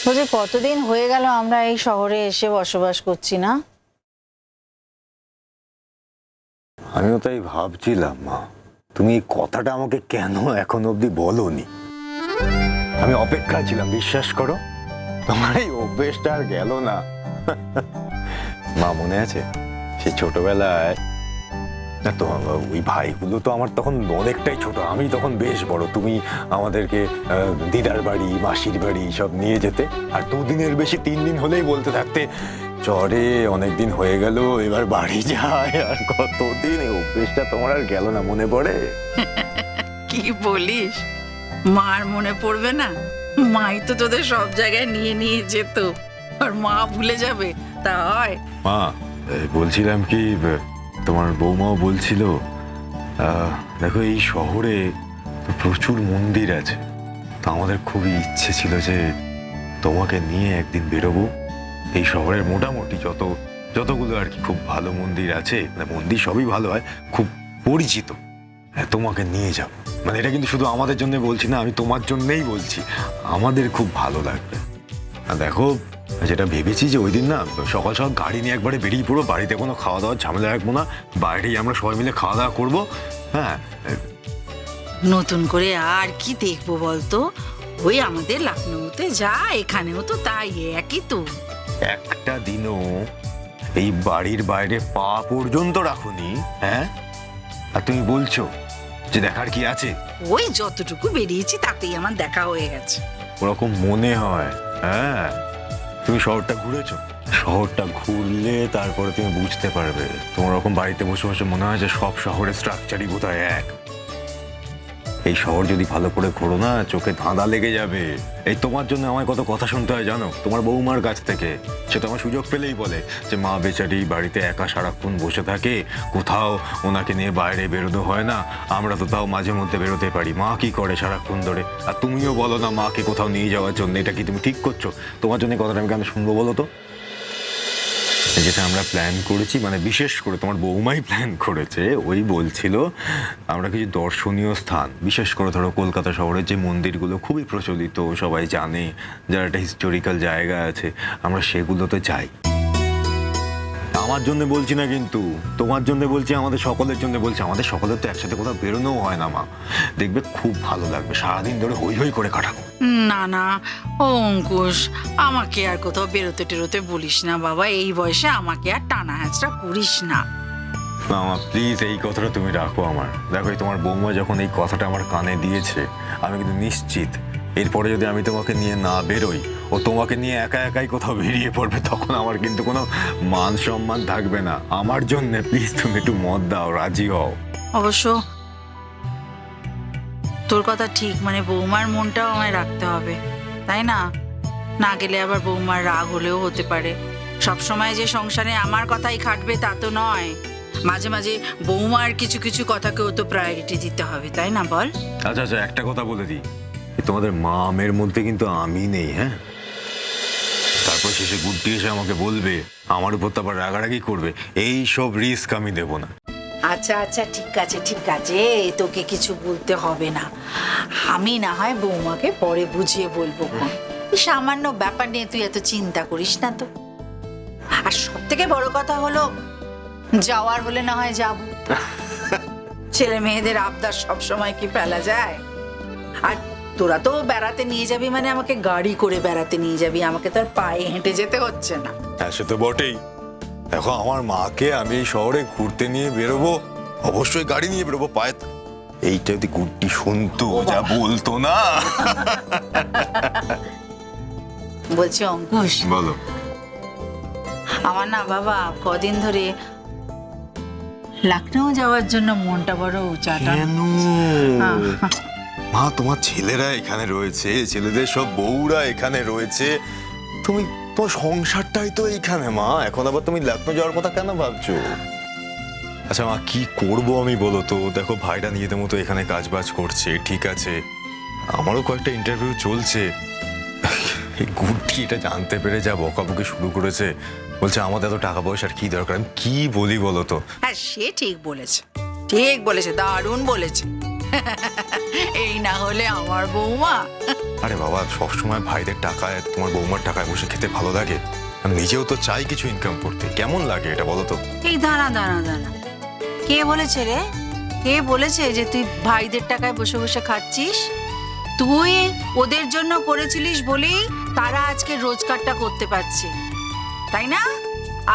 বলছি কতদিন হয়ে গেল আমরা এই শহরে এসে বসবাস করছি না? আমিও তাই ভাবছিলাম মা, তুমি এই কথাটা আমাকে কেন এখন অবধি বলোনি। আমি অপেক্ষায় ছিলাম, বিশ্বাস করো। তোমার এই অভ্যেসটা আর গেল না। মা মনে আছে সে ছোটবেলায়, না তো ওই ভাইগুলো তো আমার তখন অনেকটাই ছোট, আমি তখন বেশ বড়। তুমি আমাদেরকে দিদার বাড়ি, মাসির বাড়ি সব নিয়ে যেতে, আর 2 দিনের বেশি 3 দিন হলেই বলতে থাকতে, চরে অনেকদিন হয়ে গেল, এবার বাড়ি যায়। আর কতদিন এই অভ্যেসটা তোমার আর গেল না, মনে পড়ে? কি বলিস, মার মনে পড়বে না? মাই তো তোদের সব জায়গায় নিয়ে নিয়ে যেত, আর মা ভুলে যাবে তা হয়? মা বলছিলাম কি, তোমার বৌমাও বলছিল, দেখো এই শহরে তো প্রচুর মন্দির আছে, তো আমাদের খুবই ইচ্ছে ছিল যে তোমাকে নিয়ে একদিন বেরোবো। এই শহরের মোটামুটি যতগুলো আর কি খুব ভালো মন্দির আছে, মানে মন্দির সবই ভালো হয়, খুব পরিচিত, তোমাকে নিয়ে যাব। মানে এটা কিন্তু শুধু আমাদের জন্য বলছি না, আমি তোমার জন্যই বলছি, আমাদের খুব ভালো লাগবে। আর দেখো, যেটা ভেবেছি যে ওই দিন না সকাল সকাল গাড়ি নিয়ে একবারে বেরিয়ে পড়বো, বাড়িতে কোনো খাওয়া দাওয়ার ঝামেলা রাখবো না, বাইরেই আমরা সবাই মিলে খাওয়া দাওয়া করবো। হ্যাঁ, নতুন করে আর কি দেখবো বলতো? ওই আমাদের লখনৌতে যা, এখানেও তো তাই, একই তো। একটা দিনও এই বাড়ির বাইরে পা পর্যন্ত রাখুনি। হ্যাঁ, আর তুমি বলছো যে দেখার কি আছে? ওই যতটুকু বেরিয়েছি তাতেই আমার দেখা হয়ে গেছে। ওরকম মনে হয়। হ্যাঁ, তুমি শহরটা ঘুরেছো, শহরটা ঘুরলে তারপরে তুমি বুঝতে পারবে। তোমার ওরকম বাড়িতে বসে বসে মনে হয় যে সব শহরের স্ট্রাকচারই বোধহয় এক। এই শহর যদি ভালো করে ঘোরো না, চোখে ধাঁধা লেগে যাবে। এই তোমার জন্য আমায় কত কথা শুনতে হয় জানো, তোমার বৌমার কাছ থেকে। সে তো আমার সুযোগ পেলেই বলে যে মা বেচারি বাড়িতে একা সারাক্ষণ বসে থাকে, কোথাও ওনাকে নিয়ে বাইরে বেরোনো হয় না, আমরা তো তাও মাঝে মধ্যে বেরোতে পারি। মা কি করে সারাক্ষণ ধরে? আর তুমিও বলো না মাকে কোথাও নিয়ে যাওয়ার জন্য। এটা কি তুমি ঠিক করছো? তোমার জন্য কথাটা আমি কেন শুনবো বলো তো? যেটা আমরা প্ল্যান করেছি, মানে বিশেষ করে তোমার বৌমাই প্ল্যান করেছে, ওই বলছিল আমরা কিছু দর্শনীয় স্থান, বিশেষ করে ধরো কলকাতা শহরের যে মন্দিরগুলো খুবই প্রচলিত, সবাই জানে, যার একটা হিস্টোরিক্যাল জায়গা আছে, আমরা সেগুলোতে যাই। আমার জন্য বলছি না কিন্তু, তোমার জন্য বলছি, আমাদের সকলের জন্য বলছি। আমাদের সকলের তো একসাথে কোথাও বেরোনোও হয় না মা, দেখবে খুব ভালো লাগবে, সারাদিন ধরে হই হই করে কাটাবো। না না ও অঙ্কুশ, আমাকে আর কোথাও বেরোতে টেরোতে বলিস না বাবা, এই বয়সে আমাকে আর টানা হ্যাঁচড়া করিস না। না মা, প্লিজ এই কথাটা তুমি রাখো আমার। দেখো, তোমার বৌমা যখন এই কথাটা আমার কানে দিয়েছে, আমি কিন্তু নিশ্চিত এরপরে যদি আমি তোমাকে নিয়ে না বেরোই, ও তোমাকে নিয়ে একা একাই কোথাও বেরিয়ে পড়বে, তখন আমার কিন্তু কোনো মান সম্মান থাকবে না। আমার জন্য প্লিজ তুমি একটু মত দাও, রাজি হও। অবশ্য তোর কথা ঠিক, মানে বৌমার মনটাও আমায় রাখতে হবে, তাই না? না গেলে আবার বৌমার রাগ হলেও হতে পারে। সব সময় যে সংসারে আমার কথাই খাটবে তা তো নয়, মাঝে মাঝে বৌমার কিছু কিছু কথাকেও তো প্রায়োরিটি দিতে হবে, তাই না বল? আচ্ছা আচ্ছা, একটা কথা বলে দিই, তোমাদের মা আমের মধ্যে কিন্তু আমি নেই। হ্যাঁ, তারপর শেষে গুড্ডি এসে আমাকে বলবে, আমার উপর তো আবার রাগারাগি করবে। এই সব রিস্ক আমি দেবো না। আচ্ছা আচ্ছা, ঠিক আছে ঠিক আছে, তোকে কিছু বলতে হবে না, আমি না হয় বৌমাকে পরে বুঝিয়ে বলবো। এই সামান্য ব্যাপার নিয়ে তুই এত চিন্তা করিস না তো। আর সব থেকে বড় কথা হলো, যাওয়ার হলে না হয় যাব। ছেলে মেয়েদের আবদার সব সময় কি ফেলা যায়? আর তোরা তো বেড়াতে নিয়ে যাবি মানে আমাকে গাড়ি করে বেড়াতে নিয়ে যাবি, আমাকে তো আর পায়ে হেঁটে যেতে হচ্ছে না। হ্যাঁ, সে তো বটেই। দেখো, আমার মাকে আমি এই শহরে ঘুরতে নিয়ে বেরোবো, অবশ্যই গাড়ি নিয়ে বেরোবো, পায়ে। এইটা যদি গুড্ডি শুনতো, যা বলতো না। বলছি অঙ্কুশ, বলো। আমার না বাবা কদিন ধরে লখনৌ যাওয়ার জন্য মনটা বড় উচাটা। কেন মা? তোমার ছেলেরা এখানে রয়েছে, ছেলেদের সব বউরা এখানে রয়েছে, তুমি তোমার সংসারটাই তো এইখানে মা। এখন আবার তুমি লখনৌ যাওয়ার কথা কেন ভাবছো? আচ্ছা মা, কি করব আমি বলো তো? দেখো, ভাইটা নিজেদের মতো এখানে কাজ বাজ করছে, ঠিক আছে, আমারও কয়েকটা ইন্টারভিউ চলছে। এই গুড্ডি এটা জানতে পেরে যা বকাবকি শুরু করেছে, বলছে আমাদের এত টাকা পয়সার কি দরকার। আমি কি বলি বলো তো? হ্যাঁ, সে ঠিক বলেছে, ঠিক বলেছে, দারুণ বলেছে। এই না হলে আমার বৌমা। আরে বাবা, সবসময় ভাইদের টাকায় তোমার বৌমার টাকায় বসে খেতে ভালো লাগে? আমি নিজেও তো চাই কিছু ইনকাম করতে, কেমন লাগে এটা বলো তো? এই দাঁড়া দাঁড়া দাঁড়া, কে বলেছে রে? কে বলেছে যে তুই ভাইদের টাকায় বসে বসে খাচ্ছিস? তুই ওদের জন্য করেছিলিস বলেই তারা আজকে রোজগারটা করতে পারছে, তাই না?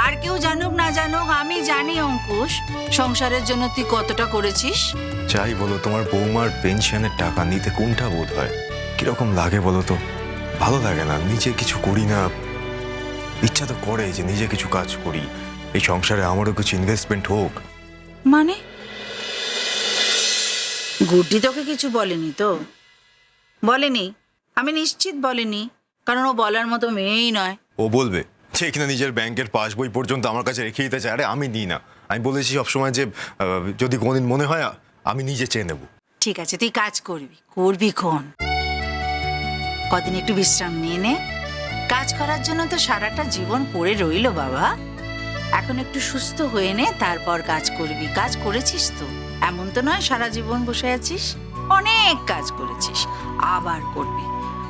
আর কেউ জানুক না জানুক, আমি জানি অঙ্কুশ সংসারের জন্য তুই কতটা করেছিস। যাই বলো, তোমার বৌমার পেনশনের টাকা নিতে কোনটা বোধ হয়? কিরকম লাগে বলো তো? ভালো লাগে না, নিজে কিছু করি না। ইচ্ছা তো করে যে নিজে কিছু কাজ করি, এই সংসারে আমারও কিছু ইনভেস্টমেন্ট হোক। মানে গুড্ডি তোকে কিছু বলেনি তো? বলেনি? আমি নিশ্চিত বলেনি, কারণ ও বলার মতো মেয়েই নয়। ও বলবে যে কিনা নিজের ব্যাংকের পাসবই পর্যন্ত আমার কাছে রেখে দিতে চায়। আরে আমি নিই না, আমি বলেছি সবসময় যে যদি কোনোদিন মনে হয় আমি নিজে চেয়ে নেব। ঠিক আছে, তুই কাজ করবি, করবি কোন? কদিন একটু বিশ্রাম নিয়ে নে। কাজ করার জন্য তো সারাটা জীবন পড়ে রইল বাবা। এখন একটু সুস্থ হয়ে নে, তারপর কাজ করবি। কাজ করেছিস তো, এমন তো নয় সারা জীবন বসে আছিস। অনেক কাজ করেছিস, আবার করবি।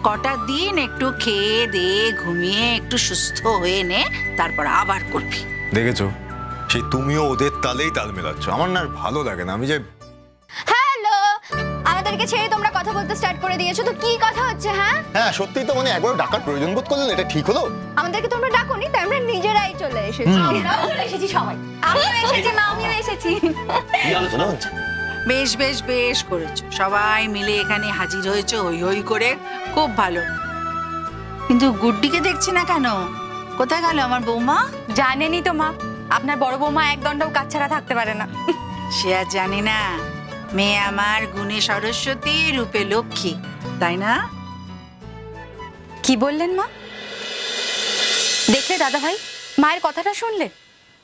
কটা দিন একটু খেয়ে দিয়ে ঘুমিয়ে একটু সুস্থ হয়ে নে, তারপর আবার করবি। দেখেছো, সেই তুমিও ওদের তালেই তাল মেলাচ্ছ। আমার না আর ভালো লাগে না। আমি যে হ্যালো, আমাদেরকে ছেড়ে তোমরা কথা বলতে স্টার্ট করে দিয়েছো তো? কি কথা হচ্ছে? হ্যাঁ সত্যি তো, মানে একবার ডাকার প্রয়োজন বোধ করলেন, এটা ঠিক হলো? আমাদেরকে তোমরা ডাকোনি, তাই আমরা নিজেরাই চলে এসেছি। আমরাও চলে এসেছি সবাই। আমিও এসেছি, মা, আমিও এসেছি। কি আলোচনা হচ্ছে? বেশ বেশ বেশ করেছো, সবাই মিলে এখানে হাজির হয়েছে হই হই করে, খুব ভালো। কিন্তু গুড্ডিকে দেখছি না কেন? কোথায় গেল আমার বৌমা? জানেনই তো মা, আপনার বড় বৌমা এক দণ্ডও কাজ ছাড়া থাকতে পারে না। সে আর জানি না, মেয়ে আমার গুণে সরস্বতী, রূপে লক্ষ্মী, তাই না? কি বললেন মা? দেখলে দাদা ভাই, মায়ের কথাটা শুনলে?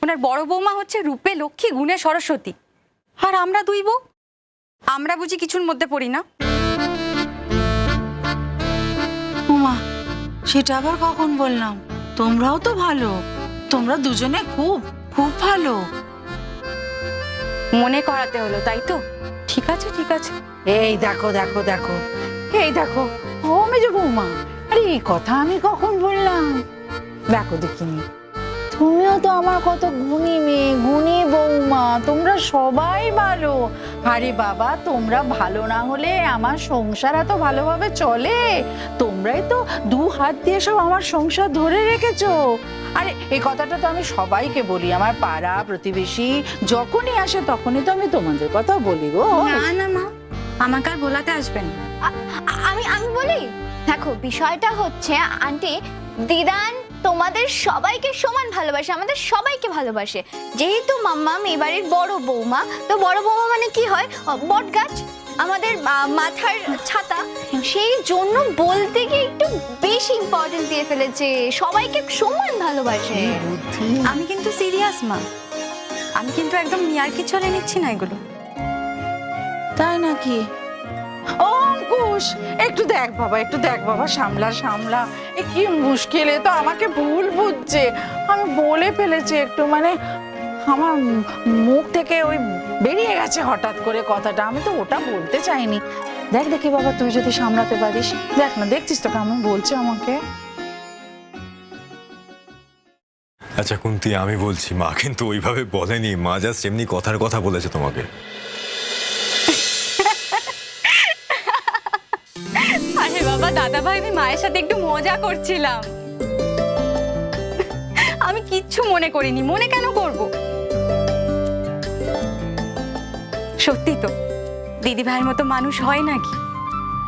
ওনার বড় বৌমা হচ্ছে রূপে লক্ষ্মী, গুণে সরস্বতী, আর আমরা দুই বউ, আমরা বুঝি কিছুর মধ্যে পড়ি না? উমা, সেটা আবার কখন বললাম? তোমরাও তো ভালো, তোমরা দুজনে খুব খুব ভালো। মনে করাতে হলো, তাই তো? ঠিক আছে ঠিক আছে। এই দেখো দেখো দেখো, এই দেখো, ও মেজো বৌমা, আরে এই কথা আমি কখন বললাম? দেখো দেখিনি, তুমিও তো আমার কত গুণী মেয়ে, গুণী বৌমা, তোমরা সবাই ভালো। আরে বাবা, তোমরা ভালো না হলে আমার সংসার এত ভালোভাবে চলে? তোমরাই তো দু হাত দিয়ে সব আমার সংসার ধরে রেখেছো। আরে এই কথাটা তো আমি সবাইকে বলি, আমার পাড়া প্রতিবেশী যখনই আসে তখনই তো আমি তোমাদের কথা বলি গো। না না মা, আমাকে আর বলাতে আসবেন না। আমি আমি বলি, দেখো বিষয়টা হচ্ছে আন্টি, দিদান তোমাদের সবাইকে সমান ভালোবাসে, আমাদের সবাইকে ভালোবাসে। যেহেতু মাম্মাম এবারের বড় বৌমা, তো বড় বৌমা মানে কি হয়? বট গাছ, আমাদের মাথার ছাতা। সেই জন্য বলতে গিয়ে একটু বেশি ইম্পর্টেন্স দিয়ে ফেলেছে, সবাইকে সমান ভালোবাসে। আমি কিন্তু সিরিয়াস মা, আমি কিন্তু একদম ইয়ার্কি চলে নিচ্ছি না এগুলো। তাই নাকি? ও অঙ্কুশ, একটু দেখ বাবা, একটু দেখ বাবা, সামলা সামলা। এ কি মুশকিল, এ তো আমাকে ভুল বুঝছে। আমি বলে ফেলেছি একটু, মানে আমার মুখ থেকে ওই বেরিয়ে গেছে হঠাৎ করে কথাটা, আমি তো ওটা বলতে চাইনি। দেখ দেখি বাবা, তুই যদি সামলাতে পারিস। দেখ না, দেখছিস তো কেমন বলছে আমাকে। আচ্ছা কুন্তি, আমি বলছি, মা কিন্তু ওইভাবে বলেনি। মা জাস্ট এমনি কথার কথা বলেছে তোমাকে। আরে বাবা দাদা ভাই, আমি মায়ের সাথে একটু মজা করছিলাম, আমি কিচ্ছু মনে করিনি। মনে কেন করব? সত্যি তো, দিদি ভাইয়ের মতো মানুষ হয় নাকি?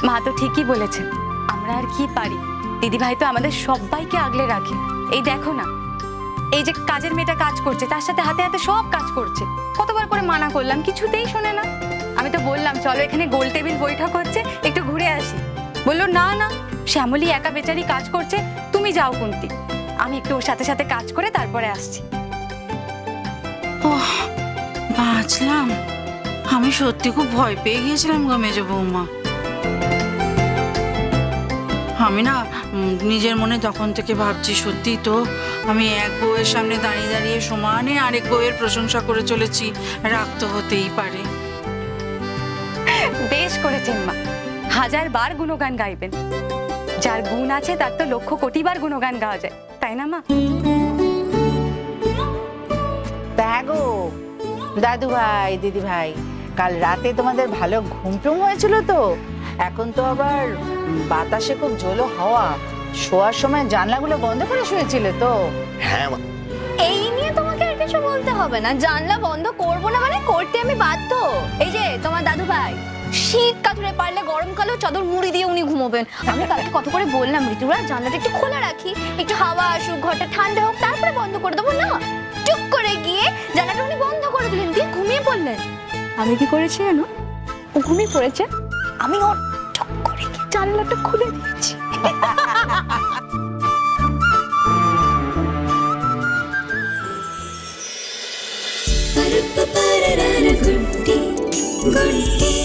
মা তো ঠিকই বলেছে, আমরা আর কি পারি, দিদি ভাই তো আমাদের সবাইকে আগলে রাখে। এই দেখো না, এই যে কাজের মেয়েটা কাজ করছে, তার সাথে হাতে হাতে সব কাজ করছে। কতবার করে মানা করলাম, কিছুতেই শোনে না। আমি তো বললাম চলো এখানে গোল টেবিল বৈঠক হচ্ছে, একটু ঘুরে আসি। বললো না না, শ্যামলী একা বেচারি কাজ করছে, তুমি যাও কুন্তি, আমি একটু ওর সাথে সাথে কাজ করে তারপরে আসছি। ওহ, বাঁচলাম। আমি সত্যি খুব ভয় পেয়ে গিয়েছিলাম গো মেজো বৌমা। আমি না নিজের মনে তখন থেকে ভাবছি, সত্যি তো আমি এক বউয়ের সামনে দাঁড়িয়ে দাঁড়িয়ে সমানে আরেক বউয়ের প্রশংসা করে চলেছি। রাগ তো হতেই পারে। বেশ করেছেন মা, 1000 বার গুণগান গাইবেন। যার গুণ আছে তার তো লক্ষ কোটি বার গুণগান গাওয়া যায়, তাই না মা? দেখো দাদু ভাই দিদি ভাই, কাল রাতে তোমাদের ভালো ঘুম টুম হয়েছিল তো? এখন তো আবার বাতাসে খুব ঝোলো হাওয়া, শোয়ার সময় জানলাগুলো বন্ধ করে শুয়েছিলে তো? হ্যাঁ মা। এই নিয়ে তোমাকে আর কিছু বলতে হবে না, জানলা বন্ধ করবো না মানে করতে আমি বাধ্য। এই যে তোমার দাদু ভাই শীত কাতুরে পারলে গরমকালেও চাদর মুড়ি দিয়ে উনি ঘুমোবেন। আমি কালকে কত করে বললাম ঋতুরা জানলাটা একটু খোলা রাখি, একটু হাওয়া আসুক, ঘরটা ঠান্ডা হোক, তারপরে বন্ধ করে দেবো না। চুপ করে গিয়ে জানলাটা উনি বন্ধ করে দিলেন, দিয়ে ঘুমিয়ে পড়লেন। আমি কি করেছি জানো? ও ঘুমিয়ে পড়েছে, আমি ওর চুপ করে গিয়ে জানলাটা খুলে দিয়েছি। Gutti, gutti.